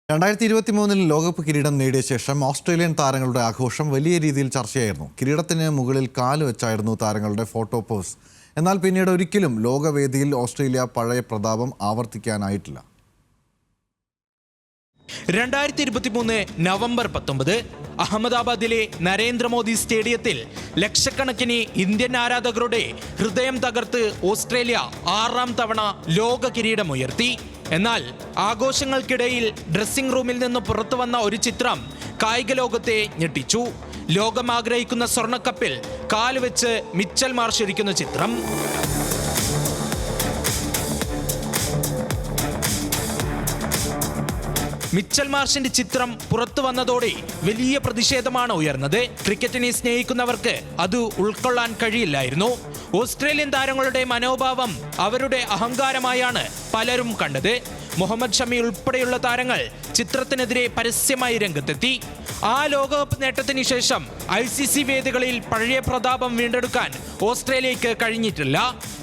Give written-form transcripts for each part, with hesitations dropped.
2023 ലോകകപ്പ് കിരീടം നേടിയ ശേഷം ഓസ്ട്രേലിയൻ താരങ്ങളുടെ ആഘോഷം വലിയ രീതിയിൽ ചർച്ചയായിരുന്നു. കിരീടത്തിന് മുകളിൽ കാല് വെച്ചായിരുന്നു താരങ്ങളുടെ ഫോട്ടോ പോസ്. എന്നാൽ പിന്നീട് ഒരിക്കലും ലോകവേദിയിൽ ഓസ്ട്രേലിയ പഴയ പ്രതാപം ആവർത്തിക്കാനായിട്ടില്ല. 2023 നവംബർ 19 അഹമ്മദാബാദിലെ നരേന്ദ്രമോദി സ്റ്റേഡിയത്തിൽ ലക്ഷക്കണക്കിന് ഇന്ത്യൻ ആരാധകരുടെ ഹൃദയം തകർത്ത് ഓസ്ട്രേലിയ 6ാം തവണ ലോക കിരീടമുയർത്തി. എന്നാൽ ആഘോഷങ്ങൾക്കിടയിൽ ഡ്രസ്സിംഗ് റൂമിൽ നിന്ന് പുറത്തു വന്ന ഒരു ചിത്രം കായിക ലോകത്തെ ഞെട്ടിച്ചു. ലോകം ആഗ്രഹിക്കുന്ന സ്വർണ്ണക്കപ്പിൽ കാലുവെച്ച് മിച്ചൽ മാർഷ് ഇരിക്കുന്ന ചിത്രം. മിച്ചൽ മാർഷിന്റെ ചിത്രം പുറത്തു വന്നതോടെ വലിയ പ്രതിഷേധമാണ് ഉയർന്നത്. ക്രിക്കറ്റിനെ സ്നേഹിക്കുന്നവർക്ക് അത് ഉൾക്കൊള്ളാൻ കഴിയില്ലായിരുന്നു. ഓസ്ട്രേലിയൻ താരങ്ങളുടെ മനോഭാവം അവരുടെ അഹങ്കാരമായാണ് പലരും കണ്ടത്. മുഹമ്മദ് ഷമി ഉൾപ്പെടെയുള്ള താരങ്ങൾ ചിത്രത്തിനെതിരെ പരസ്യമായി രംഗത്തെത്തി. ആ ലോകകപ്പ് നേട്ടത്തിന് ശേഷം ICC വേദികളിൽ പഴയ പ്രതാപം വീണ്ടെടുക്കാൻ ഓസ്ട്രേലിയക്ക് കഴിഞ്ഞിട്ടില്ല.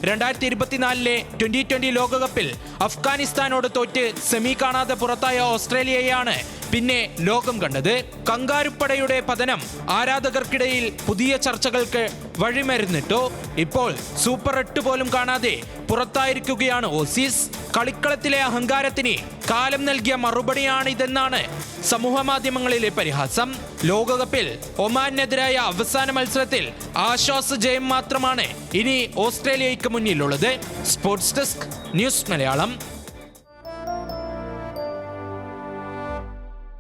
2024 T20 ലോകകപ്പിൽ അഫ്ഗാനിസ്ഥാനോട് തോറ്റ് സെമി കാണാതെ പുറത്തായ ഓസ്ട്രേലിയയാണ് പിന്നെ ലോകം കണ്ടത്. കങ്കാരുപ്പടയുടെ പതനം ആരാധകർക്കിടയിൽ പുതിയ ചർച്ചകൾക്ക് വഴിമരുന്നിട്ടു. ഇപ്പോൾ സൂപ്പർ 8 പോലും കാണാതെ പുറത്തായിരിക്കുകയാണ് ഓസീസ്. കളിക്കളത്തിലെ അഹങ്കാരത്തിന് കാലം നൽകിയ മറുപടിയാണിതെന്നാണ് സമൂഹ മാധ്യമങ്ങളിലെ പരിഹാസം. ലോകകപ്പിൽ ഒമാനെതിരായ അവസാന മത്സരത്തിൽ ആശ്വാസ ജയം മാത്രമാണ് ഇനി ഓസ്ട്രേലിയയ്ക്ക് മുന്നിലുള്ളത്. Sports desk, news Malayalam.